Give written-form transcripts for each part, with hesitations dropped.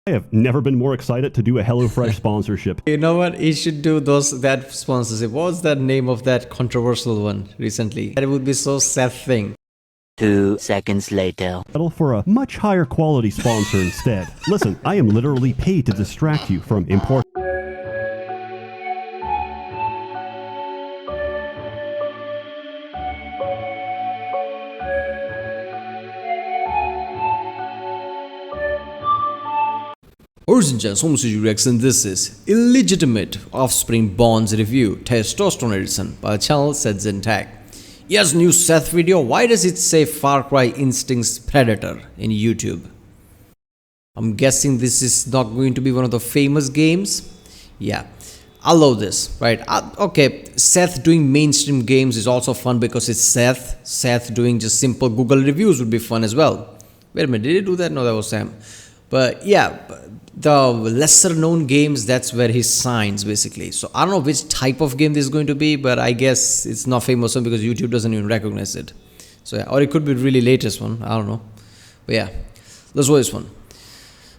I have never been more excited to do a HelloFresh sponsorship. You know what? He should do that sponsorship. What was the name of that controversial one recently? That would be so Seth thing. 2 seconds later. Settle for a much higher quality sponsor instead. Listen, I am literally paid to distract you from important. Urgent reaction. This is Illegitimate Offspring Bonds Review Testosterone Edition by channel SsethTzeentach. Yes, new Seth video. Why does it say Far Cry Instincts Predator in YouTube? I'm guessing this is not going to be one of the famous games. Yeah, I love this, right? Okay, Seth doing mainstream games is also fun because it's Seth. Seth doing just simple Google reviews would be fun as well. Wait a minute, did he do that? No, that was Sam. But yeah, the lesser known games, that's where he shines basically. So I don't know which type of game this is going to be, but I guess it's not famous one because YouTube doesn't even recognize it. So yeah, or it could be really latest one, I don't know. But yeah, let's watch this one.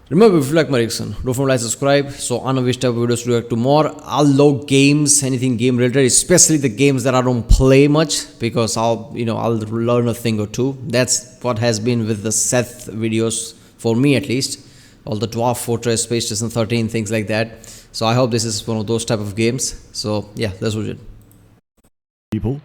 Remember, if you like my reaction, don't forget to like, subscribe. So I know which type of videos to react to more. I love games, anything game related, especially the games that I don't play much, because I'll learn a thing or two. That's what has been with the Seth videos for me at least. All the Dwarf Fortress, Space Station 13, things like that. So I hope this is one of those type of games. So yeah, let's watch it. People.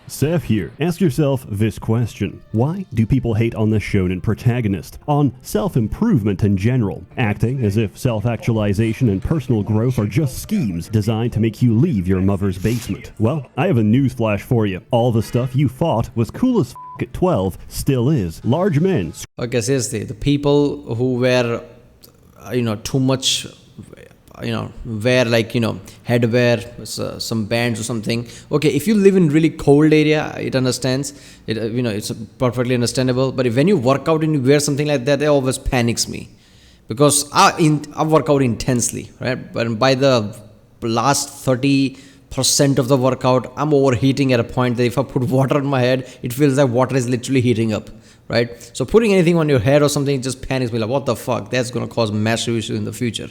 Seth here. Ask yourself this question. Why do people hate on the shonen protagonist? On self-improvement in general, acting as if self-actualization and personal growth are just schemes designed to make you leave your mother's basement. Well, I have a newsflash for you. All the stuff you thought was cool as at 12 still is. Large men. Okay, seriously, the people who wear, too much, wear like, headwear, some bands or something. Okay, if you live in really cold area, it understands. It's perfectly understandable. But when you work out and you wear something like that, it always panics me. Because I work out intensely, right? But by the last 30% of the workout, I'm overheating at a point that if I put water on my head, it feels like water is literally heating up, right? So putting anything on your head or something just panics me, like what the fuck, that's gonna cause massive issues in the future.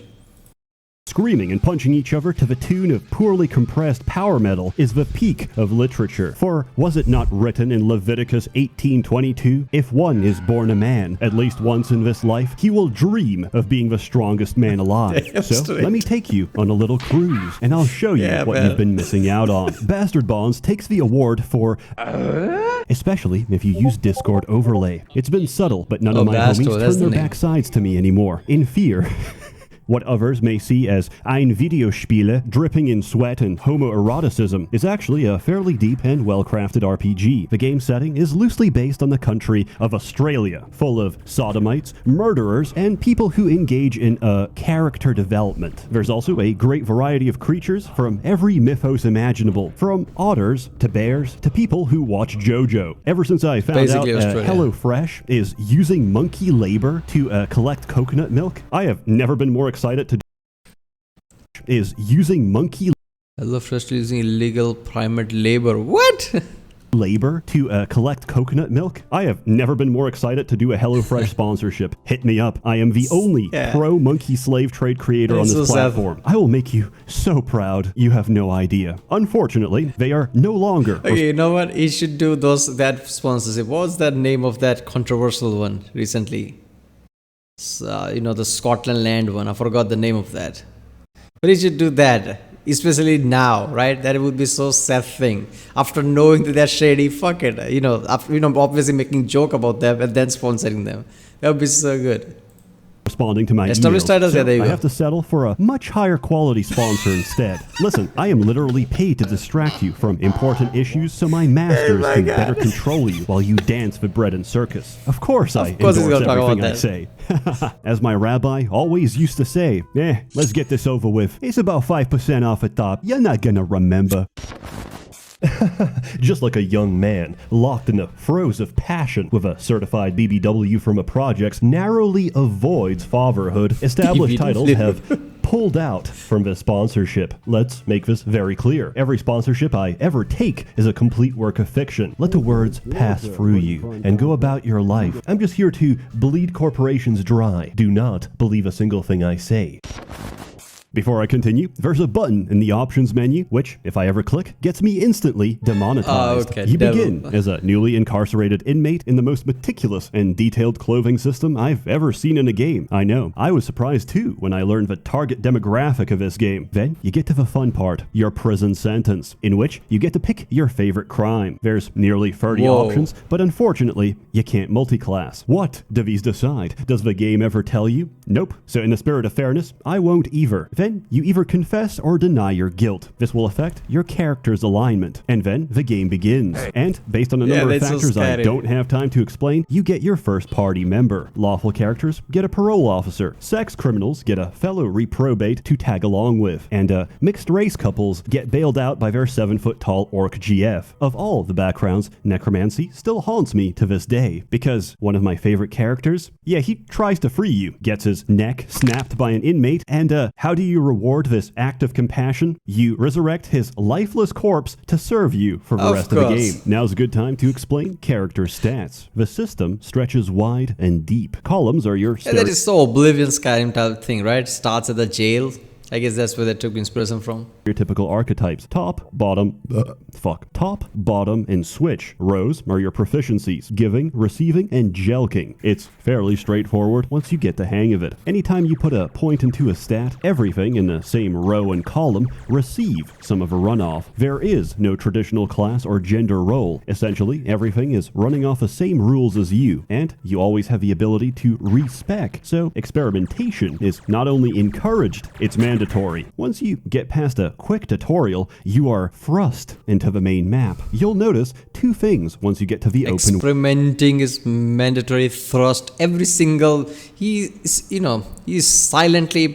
Screaming and punching each other to the tune of poorly compressed power metal is the peak of literature. For was it not written in Leviticus 18:22? If one is born a man, at least once in this life, he will dream of being the strongest man alive. So let me take you on a little cruise, and I'll show you what you've been missing out on. Bastard Bonds takes the award for... especially if you use Discord overlay. It's been subtle, but none of my homies turn their backsides to me anymore, in fear. What others may see as ein Videospiele, dripping in sweat and homoeroticism, is actually a fairly deep and well-crafted RPG. The game setting is loosely based on the country of Australia, full of sodomites, murderers, and people who engage in character development. There's also a great variety of creatures from every mythos imaginable, from otters to bears to people who watch JoJo. Ever since I found out HelloFresh is using monkey labor to collect coconut milk, I have never been more excited to is using monkey HelloFresh using illegal primate labor. What? labor to collect coconut milk. I have never been more excited to do a HelloFresh sponsorship. Hit me up. I am the only pro monkey slave trade creator on this platform. I will make you so proud. You have no idea. Unfortunately, they are no longer. Okay, you know what? He should do that sponsorship. What was that name of that controversial one recently? The Scotland land one. I forgot the name of that. But he should do that, especially now, right? That would be so Seth thing. After knowing that they're shady, fuck it. Obviously making joke about them and then sponsoring them. That would be so good. Responding to my emails, so I have to settle for a much higher quality sponsor instead. Listen, I am literally paid to distract you from important issues so my masters can better control you while you dance the bread and circus. Of course I endorse everything I say. As my rabbi always used to say, let's get this over with. It's about 5% off the top. You're not gonna remember. Just like a young man locked in the throes of passion with a certified BBW from a project narrowly avoids fatherhood, established titles have pulled out from this sponsorship. Let's make this very clear. Every sponsorship I ever take is a complete work of fiction. Let the words pass through you and go about your life. I'm just here to bleed corporations dry. Do not believe a single thing I say. Before I continue, there's a button in the options menu, which, if I ever click, gets me instantly demonetized. Okay, you begin as a newly incarcerated inmate in the most meticulous and detailed clothing system I've ever seen in a game. I know, I was surprised too when I learned the target demographic of this game. Then you get to the fun part, your prison sentence, in which you get to pick your favorite crime. There's nearly 30 options, but unfortunately, you can't multi-class. What do these decide? Does the game ever tell you? Nope. So in the spirit of fairness, I won't either. Then you either confess or deny your guilt. This will affect your character's alignment. And then the game begins. And based on a number of factors I don't have time to explain, you get your first party member. Lawful characters get a parole officer. Sex criminals get a fellow reprobate to tag along with. And mixed race couples get bailed out by their 7-foot-tall orc GF. Of all the backgrounds, necromancy still haunts me to this day. Because one of my favorite characters, yeah, he tries to free you, gets his neck snapped by an inmate, and how do you reward this act of compassion? You resurrect his lifeless corpse to serve you for the rest of the game. Now's a good time to explain character stats. The system stretches wide and deep. Columns are your that is so Oblivion Skyrim type thing, right? Starts at the jail. I guess that's where they took inspiration from. Your typical archetypes. Top, bottom, top, bottom, and switch. Rows are your proficiencies. Giving, receiving, and jelking. It's fairly straightforward once you get the hang of it. Anytime you put a point into a stat, everything in the same row and column receive some of a runoff. There is no traditional class or gender role. Essentially, everything is running off the same rules as you, and you always have the ability to respec. So experimentation is not only encouraged, it's mandatory. Once you get past a quick tutorial, you are thrust into the main map. You'll notice two things once you get to the open. Experimenting is mandatory thrust. Every single, he's silently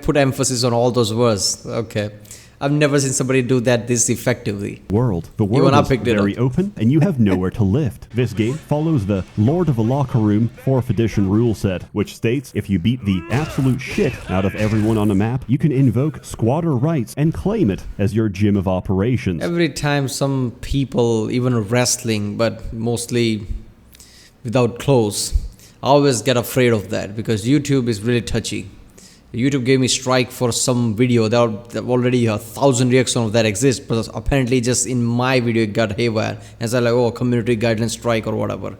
put emphasis on all those words. Okay. I've never seen somebody do that this effectively. The world is very open, and you have nowhere to lift. This game follows the Lord of the Locker Room 4th edition rule set, which states if you beat the absolute shit out of everyone on a map, you can invoke squatter rights and claim it as your gym of operations. Every time some people, even wrestling, but mostly without clothes, I always get afraid of that because YouTube is really touchy. YouTube gave me strike for some video. There are already 1,000 reactions of that exist, but apparently just in my video it got haywire. And so like, community guidelines strike or whatever.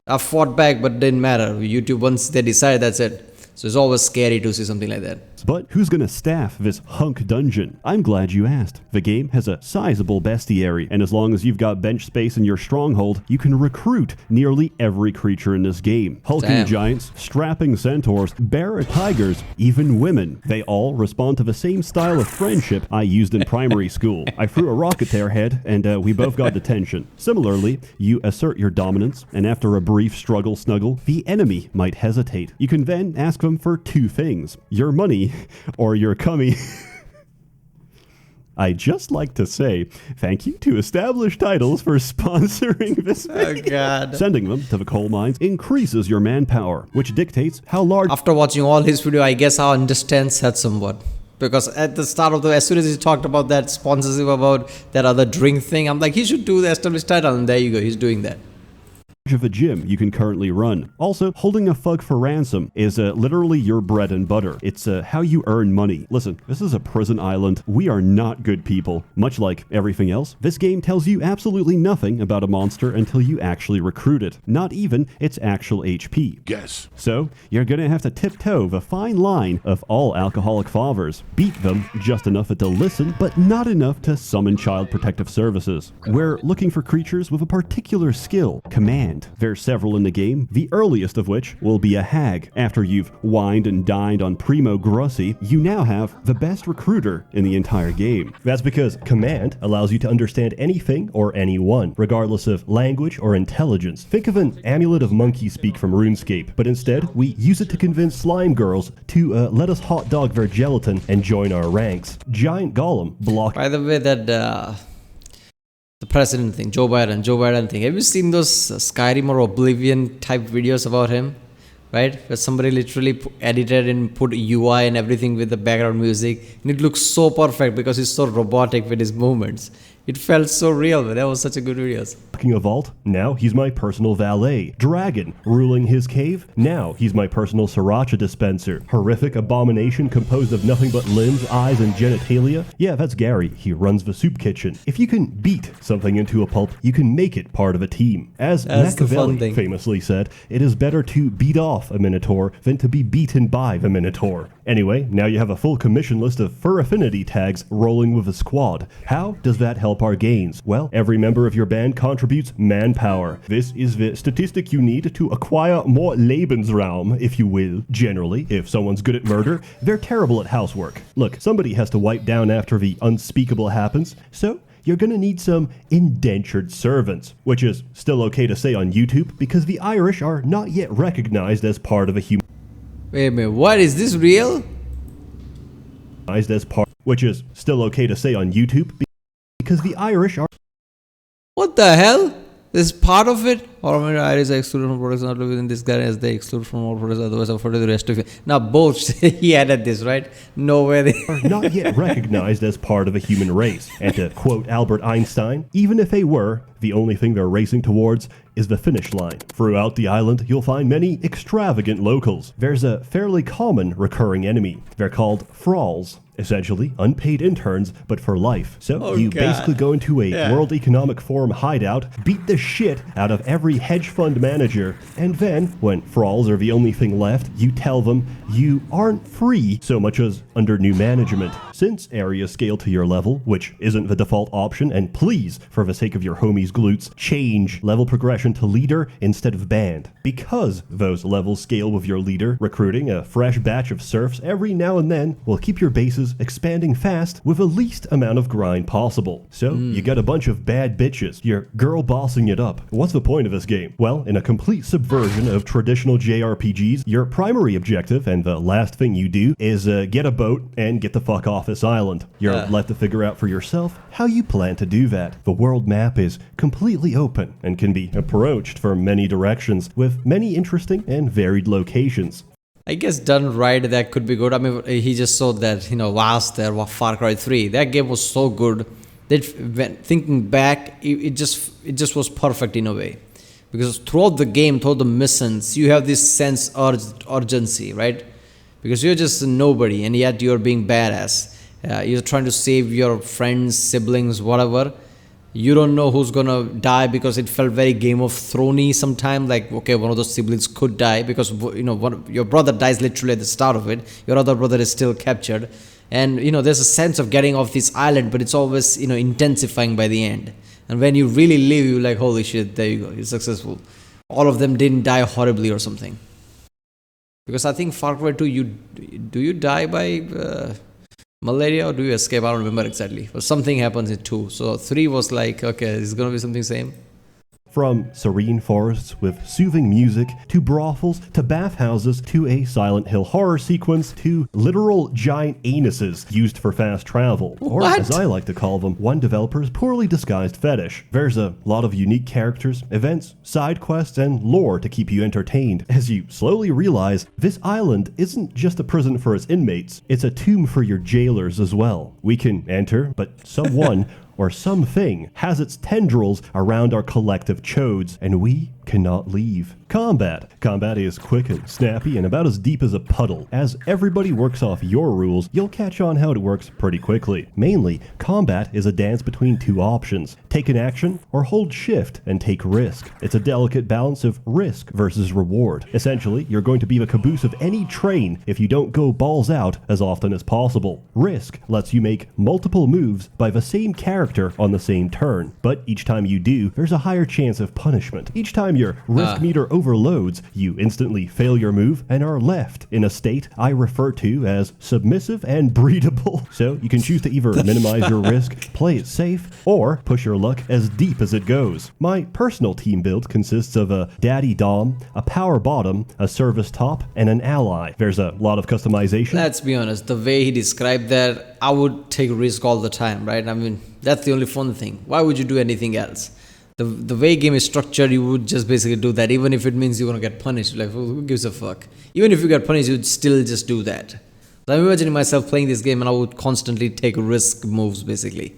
I fought back, but didn't matter. YouTube, once they decide, that's it. So it's always scary to see something like that. But who's gonna staff this hunk dungeon? I'm glad you asked. The game has a sizable bestiary, and as long as you've got bench space in your stronghold, you can recruit nearly every creature in this game. Hulking giants, strapping centaurs, bear tigers, even women. They all respond to the same style of friendship I used in primary school. I threw a rock at their head, and we both got detention. Similarly, you assert your dominance, and after a brief snuggle, the enemy might hesitate. You can then ask them for two things: your money or your cummy. I just like to say thank you to Established Titles for sponsoring this video. Oh God. Sending them to the coal mines increases your manpower, which dictates how large... After watching all his video, I guess I understand Seth somewhat. Because at the start of as soon as he talked about that sponsorship, about that other drink thing, I'm like, he should do the Established Title, and there you go, he's doing that. Of a gym you can currently run. Also, holding a thug for ransom is literally your bread and butter. It's how you earn money. Listen, this is a prison island. We are not good people. Much like everything else, this game tells you absolutely nothing about a monster until you actually recruit it. Not even its actual HP. Guess. So, you're gonna have to tiptoe the fine line of all alcoholic fathers. Beat them just enough to listen, but not enough to summon Child Protective Services. We're looking for creatures with a particular skill, command. There's several in the game, the earliest of which will be a hag. After you've wined and dined on Primo Grossi, you now have the best recruiter in the entire game. That's because command allows you to understand anything or anyone, regardless of language or intelligence. Think of an amulet of monkey speak from RuneScape, but instead we use it to convince slime girls to let us hot dog their gelatin and join our ranks. Giant Golem block... By the way, that... the president thing, Joe Biden thing. Have you seen those Skyrim or Oblivion type videos about him? right? Where somebody literally edited and put UI and everything with the background music, and it looks so perfect because he's so robotic with his movements. It felt so real, but that was such a good video. Rocking a vault, now he's my personal valet. Dragon, ruling his cave, now he's my personal sriracha dispenser. Horrific abomination composed of nothing but limbs, eyes, and genitalia? Yeah, that's Gary, he runs the soup kitchen. If you can beat something into a pulp, you can make it part of a team. As That's the fun Machiavelli thing. famously said, it is better to beat off a minotaur than to be beaten by the minotaur. Anyway, now you have a full commission list of fur affinity tags rolling with a squad. How does that help our gains? Well, every member of your band contributes manpower. This is the statistic you need to acquire more Lebensraum, if you will. Generally, if someone's good at murder, they're terrible at housework. Look, somebody has to wipe down after the unspeakable happens, so you're gonna need some indentured servants, which is still okay to say on YouTube because the Irish are not yet recognized as part of a human. Wait a minute, what is this real? Which is still okay to say on YouTube because the Irish are. What the hell? This is part of it? Or maybe Irish are excluded from products not within this guy as they exclude from all products, otherwise offered to the rest of it. Now both, he added this, right? No way they are not yet recognized as part of a human race. And to quote Albert Einstein, even if they were, the only thing they're racing towards is the finish line. Throughout the island, you'll find many extravagant locals. There's a fairly common recurring enemy. They're called thralls. Essentially, unpaid interns, but for life. So you basically go into a World Economic Forum hideout, beat the shit out of every hedge fund manager, and then, when thralls are the only thing left, you tell them you aren't free so much as under new management. Since areas scale to your level, which isn't the default option, and please, for the sake of your homies' glutes, change level progression to leader instead of band. Because those levels scale with your leader, recruiting a fresh batch of serfs every now and then will keep your bases expanding fast with the least amount of grind possible. So you got a bunch of bad bitches, you're girl bossing it up. What's the point of this game? Well, in a complete subversion of traditional JRPGs, your primary objective and the last thing you do is get a boat and get the fuck off this island. You're left to figure out for yourself how you plan to do that. The world map is completely open and can be approached from many directions with many interesting and varied locations. I guess done right, that could be good. I mean, he just saw that, vast there, Far Cry 3. That game was so good that when thinking back, it just was perfect in a way. Because throughout the game, throughout the missions, you have this sense of urgency, right? Because you're just a nobody, and yet you're being badass. You're trying to save your friends, siblings, whatever. You don't know who's gonna die because it felt very Game of Thrones-y sometimes. Like, okay, one of those siblings could die because your brother dies literally at the start of it. Your other brother is still captured, and there's a sense of getting off this island, but it's always intensifying by the end. And when you really leave, you're like, holy shit, there you go, you're successful. All of them didn't die horribly or something. Because I think Far Cry 2, do you die by malaria or do you escape? I don't remember exactly. But something happens in 2. So 3 was like, okay, it's going to be something same. From serene forests with soothing music, to brothels, to bathhouses, to a Silent Hill horror sequence, to literal giant anuses used for fast travel. Or, as I like to call them, one developer's poorly disguised fetish. There's a lot of unique characters, events, side quests, and lore to keep you entertained, as you slowly realize this island isn't just a prison for its inmates, it's a tomb for your jailers as well. We can enter, but someone or something has its tendrils around our collective chodes, and we cannot leave. Combat. Combat is quick and snappy and about as deep as a puddle. As everybody works off your rules, you'll catch on how it works pretty quickly. Mainly, combat is a dance between two options. Take an action or hold shift and take risk. It's a delicate balance of risk versus reward. Essentially, you're going to be the caboose of any train if you don't go balls out as often as possible. Risk lets you make multiple moves by the same character on the same turn, but each time you do, there's a higher chance of punishment. Each time your risk meter overloads, you instantly fail your move and are left in a state I refer to as submissive and breedable. So you can choose to either minimize your risk, play it safe, or push your luck as deep as it goes. My personal team build consists of a daddy dom, a power bottom, a service top, and an ally. There's a lot of customization. Let's be honest, the way he described that, I would take risk all the time, right? I mean, that's the only fun thing. Why would you do anything else? The way game is structured, you would just basically do that, even if it means you're gonna get punished. Like, who gives a fuck? Even if you get punished, you'd still just do that. So I'm imagining myself playing this game and I would constantly take risk moves, basically.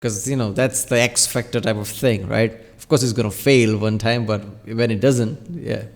Because, that's the X Factor type of thing, right? Of course, it's gonna fail one time, but when it doesn't, yeah.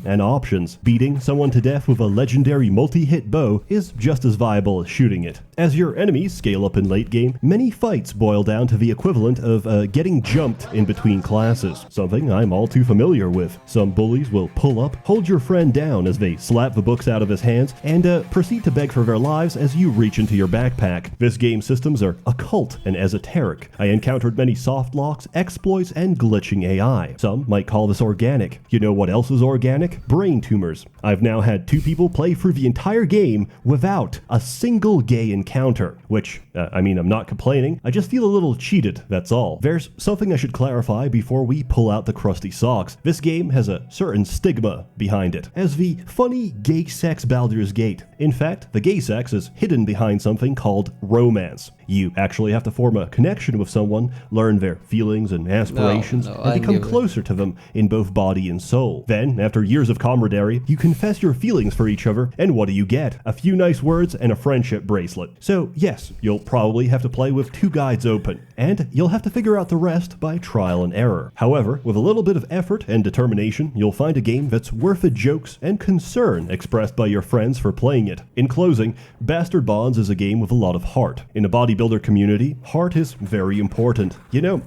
And options. Beating someone to death with a legendary multi-hit bow is just as viable as shooting it. As your enemies scale up in late game, many fights boil down to the equivalent of getting jumped in between classes, something I'm all too familiar with. Some bullies will pull up, hold your friend down as they slap the books out of his hands, and proceed to beg for their lives as you reach into your backpack. This game's systems are occult and esoteric. I encountered many soft locks, exploits, and glitching AI. Some might call this organic. You know what else is organic? Brain tumors. I've now had 2 people play through the entire game without a single gay encounter, which, I'm not complaining, I just feel a little cheated, that's all. There's something I should clarify before we pull out the crusty socks. This game has a certain stigma behind it, as the funny gay sex Baldur's Gate. In fact, the gay sex is hidden behind something called romance. You actually have to form a connection with someone, learn their feelings and aspirations, and become closer to them in both body and soul. Then, after years of camaraderie, you confess your feelings for each other, and what do you get? A few nice words and a friendship bracelet. So yes, you'll probably have to play with 2 guides open, and you'll have to figure out the rest by trial and error. However, with a little bit of effort and determination, you'll find a game that's worth the jokes and concern expressed by your friends for playing it. In closing, Bastard Bonds is a game with a lot of heart. In a bodybuilder community, heart is very important.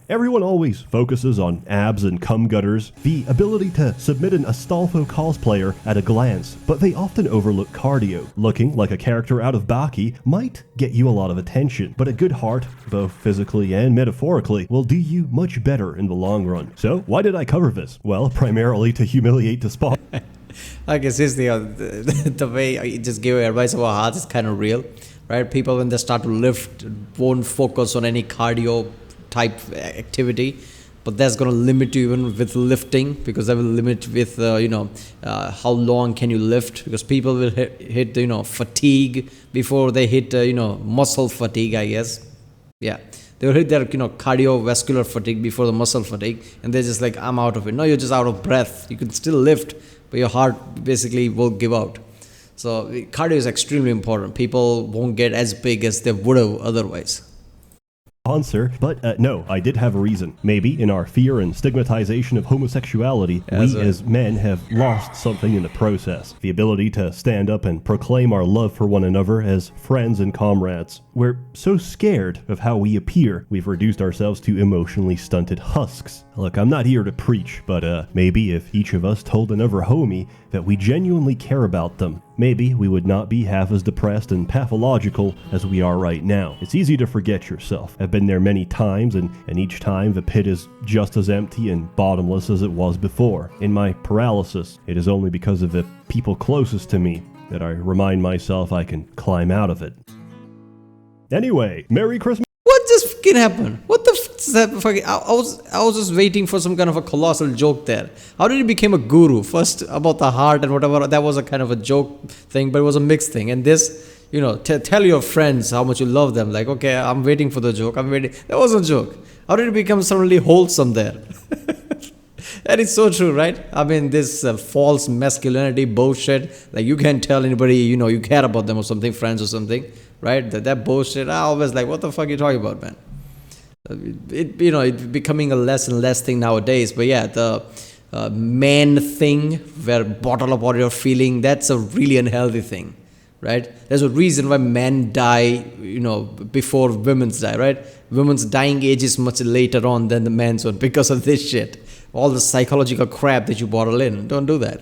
Everyone always focuses on abs and cum gutters, the ability to submit an Astolfo cosplayer at a glance, but they often overlook cardio. Looking like a character out of Baki might get you a lot of attention, but a good heart, both physically and metaphorically, will do you much better in the long run. So why did I cover this? Well, primarily to humiliate the spot. I guess the way I just gave advice about heart is kind of real, right? People, when they start to lift, won't focus on any cardio type activity, but that's going to limit you even with lifting, because that will limit with how long can you lift, because people will hit fatigue before they hit muscle fatigue, I guess. Yeah, they will hit their cardiovascular fatigue before the muscle fatigue, and they're just like, I'm out of it. No, you're just out of breath. You can still lift, but your heart basically will give out. So cardio is extremely important. People won't get as big as they would have otherwise. Answer, but no, I did have a reason. Maybe in our fear and stigmatization of homosexuality, we as men have lost something in the process. The ability to stand up and proclaim our love for one another as friends and comrades. We're so scared of how we appear, we've reduced ourselves to emotionally stunted husks. Look, I'm not here to preach, but maybe if each of us told another homie that we genuinely care about them, maybe we would not be half as depressed and pathological as we are right now. It's easy to forget yourself. I've been there many times, and each time the pit is just as empty and bottomless as it was before. In my paralysis, it is only because of the people closest to me that I remind myself I can climb out of it. Anyway, Merry Christmas. What just fucking happened? What the fuck is that fucking... I was just waiting for some kind of a colossal joke there. How did he become a guru? First about the heart and whatever, that was a kind of a joke thing, but it was a mixed thing. And this, tell your friends how much you love them. Like, okay, I'm waiting for the joke. I'm waiting. That was a joke. How did it become suddenly wholesome there? That is so true, right? I mean, this false masculinity bullshit. Like, you can't tell anybody, you care about them or something, friends or something, right? That bullshit. I always like, what the fuck are you talking about, man? It's becoming a less and less thing nowadays. But yeah, the man thing, where bottle up all your feeling, that's a really unhealthy thing, right? There's a reason why men die, before women's die, right? Women's dying age is much later on than the men's one because of this shit. All the psychological crap that you bottle in. Don't do that.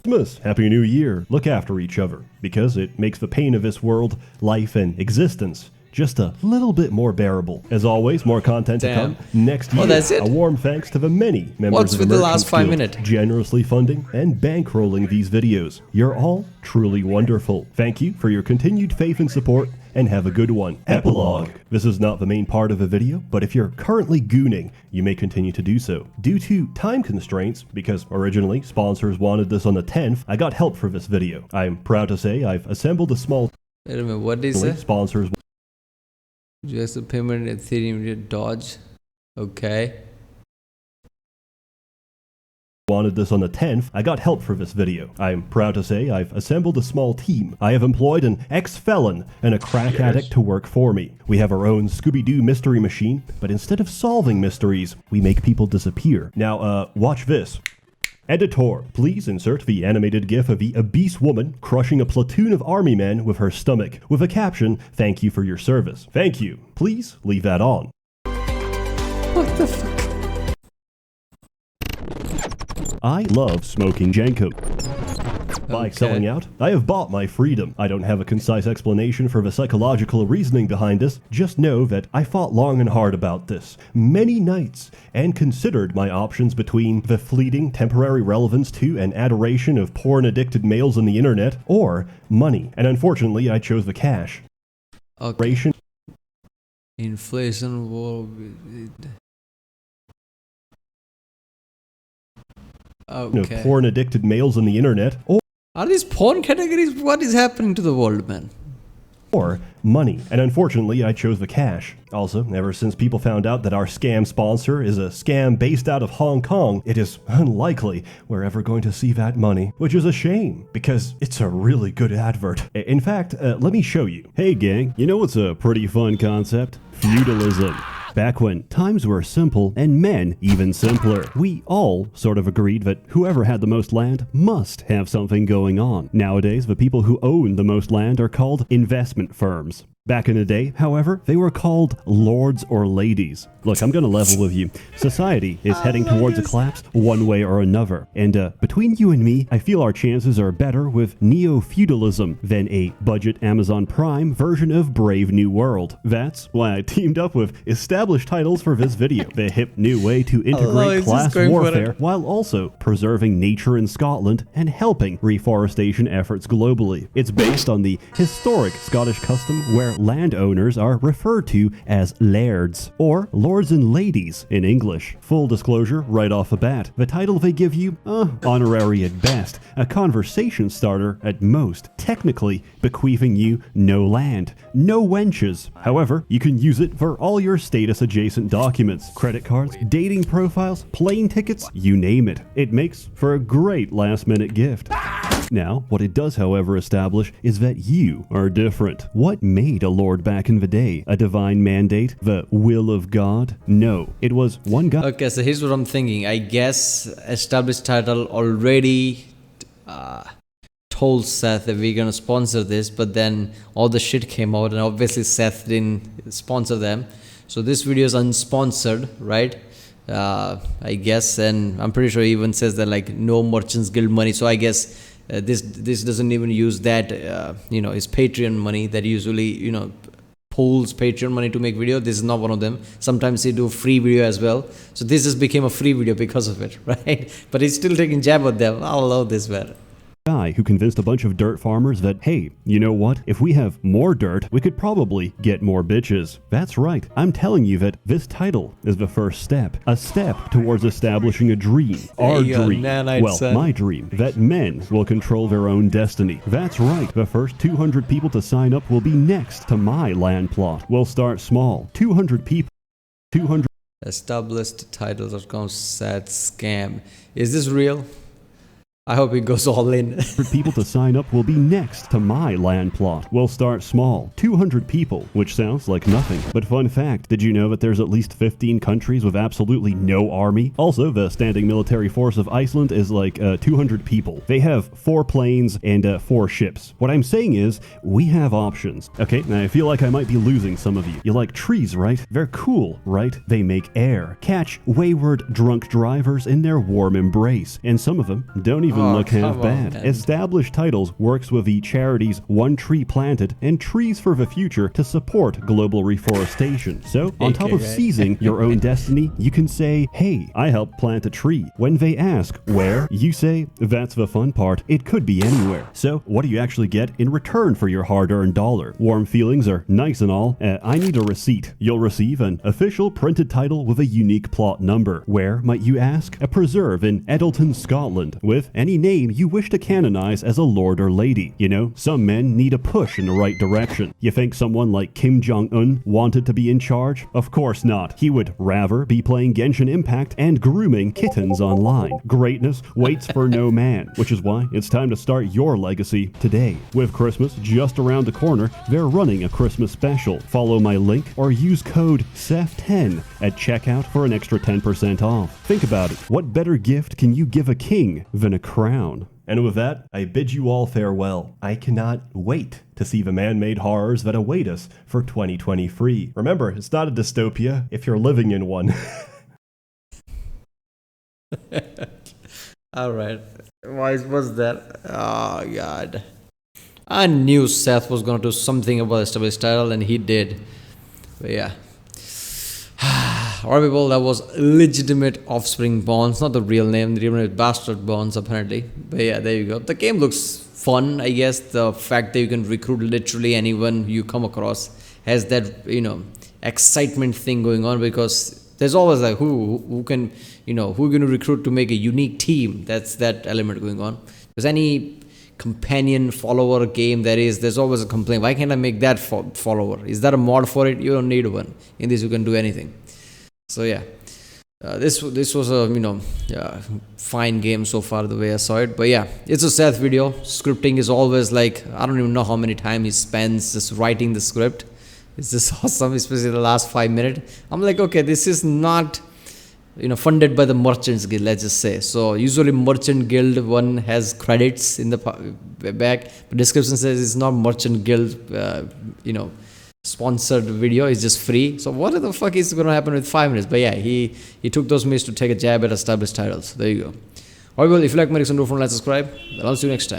Christmas, Happy New Year. Look after each other, because it makes the pain of this world, life, and existence just a little bit more bearable. As always, more content to come next year. That's it? A warm thanks to the many members of the with the last 5 minutes? generously funding and bankrolling these videos. You're all truly wonderful. Thank you for your continued faith and support, and have a good one. Epilogue. This is not the main part of the video, but if you're currently gooning, you may continue to do so. Due to time constraints, because originally sponsors wanted this on the 10th, I got help for this video. I'm proud to say I've assembled a small... Wait a minute, what did he say? Sponsors... Just a payment Ethereum Dodge. Okay. wanted this on the 10th, I got help for this video. I'm proud to say I've assembled a small team. I have employed an ex-felon and a crack addict to work for me. We have our own Scooby-Doo mystery machine, but instead of solving mysteries, we make people disappear. Now, watch this. Editor, please insert the animated gif of the obese woman crushing a platoon of army men with her stomach, with a caption, "Thank you for your service." Thank you. Please leave that on. What the fuck? I love smoking Janko. By Okay. selling out, I have bought my freedom. I don't have a concise explanation for the psychological reasoning behind this. Just know that I fought long and hard about this, many nights, and considered my options between the fleeting, temporary relevance to and adoration of porn-addicted males on the internet, or money. And unfortunately, I chose the cash. Okay. Inflation war. Of porn-addicted males on the internet, Are these porn categories? What is happening to the world, man? or money. And unfortunately, I chose the cash. Also, ever since people found out that our scam sponsor is a scam based out of Hong Kong, it is unlikely we're ever going to see that money, which is a shame, because it's a really good advert. In fact, let me show you. Hey gang, you know what's a pretty fun concept? Feudalism. Back when times were simple and men even simpler, we all sort of agreed that whoever had the most land must have something going on. Nowadays, the people who own the most land are called investment firms. Back in the day, however, they were called lords or ladies. Look, I'm gonna level with you. Society is heading towards a collapse one way or another. And between you and me, I feel our chances are better with neo-feudalism than a budget Amazon Prime version of Brave New World. That's why I teamed up with established titles for this video. The hip new way to integrate class warfare while also preserving nature in Scotland and helping reforestation efforts globally. It's based on the historic Scottish custom where landowners are referred to as lairds, or lords and ladies in English. Full disclosure right off the bat, the title they give you, honorary at best, a conversation starter at most, technically bequeathing you no land, no wenches. However, you can use it for all your status adjacent documents, credit cards, dating profiles, plane tickets, you name it. It makes for a great last minute gift. Now, what it does, however, establish is that you are different. What made a lord back in the day? A divine mandate? The will of God? No, it was one guy. Okay, so here's what I'm thinking. I guess established title already told Seth that we're gonna sponsor this, but then all the shit came out, and obviously Seth didn't sponsor them. So this video is unsponsored, right? I guess, and I'm pretty sure he even says that like no Merchants Guild money. So I guess this doesn't even use that his Patreon money that usually pulls Patreon money to make video. This is not one of them. Sometimes they do free video as well. So this just became a free video because of it, right? But he's still taking jab at them. I love this man. Guy who convinced a bunch of dirt farmers that, hey, you know what? If we have more dirt, we could probably get more bitches. That's right. I'm telling you that this title is the first step. A step towards establishing a dream. Our dream. My dream. That men will control their own destiny. That's right. The first 200 people to sign up will be next to my land plot. We'll start small. 200 people. 200. Established.com sad scam. Is this real? I hope it goes all in. People to sign up will be next to my land plot. We'll start small. 200 people, which sounds like nothing. But fun fact, did you know that there's at least 15 countries with absolutely no army? Also, the standing military force of Iceland is like 200 people. They have 4 planes and 4 ships. What I'm saying is, we have options. Okay, now I feel like I might be losing some of you. You like trees, right? They're cool, right? They make air. Catch wayward drunk drivers in their warm embrace. And some of them don't even look half bad. Established Titles works with the charities One Tree Planted and Trees for the Future to support global reforestation. So, on top of seizing your own destiny, you can say, hey, I helped plant a tree. When they ask where, you say, that's the fun part, it could be anywhere. So, what do you actually get in return for your hard-earned dollar? Warm feelings are nice and all. I need a receipt. You'll receive an official printed title with a unique plot number. Where, might you ask? A preserve in Eddleton, Scotland, with any any name you wish to canonize as a lord or lady. You know, some men need a push in the right direction. You think someone like Kim Jong-un wanted to be in charge? Of course not. He would rather be playing Genshin Impact and grooming kittens online. Greatness waits for no man, which is why it's time to start your legacy today. With Christmas just around the corner, they're running a Christmas special. Follow my link or use code SsethTzeentach at checkout for an extra 10% off. Think about it. What better gift can you give a king than a crown? And with that, I bid you all farewell. I cannot wait to see the man-made horrors that await us for 2023. Remember, it's not a dystopia if you're living in one. Alright. Why was that? Oh, God. I knew Seth was going to do something about established title, and he did. But yeah. Alright, people, that was Illegitimate Offspring Bonds. Not the real name. The real name is Bastard Bonds, apparently. But yeah, there you go. The game looks fun, I guess. The fact that you can recruit literally anyone you come across has that, excitement thing going on, because there's always like who can, who are going to recruit to make a unique team. That's that element going on. Because any companion follower game there's always a complaint. Why can't I make that follower? Is that a mod for it? You don't need one. In this, you can do anything. So yeah, this was a fine game so far the way I saw it. But yeah, it's a Seth video. Scripting is always like, I don't even know how many time he spends just writing the script. It's just awesome, especially the last 5 minutes. I'm like, okay, this is not funded by the Merchants Guild, let's just say. So usually Merchant Guild one has credits in the back, but description says it's not Merchant Guild sponsored video, it's just free. So what the fuck is going to happen with 5 minutes? But yeah, he took those minutes to take a jab at established titles. There you go. Alright, well, if you like my reaction, don't forget to like, subscribe. I'll see you next time.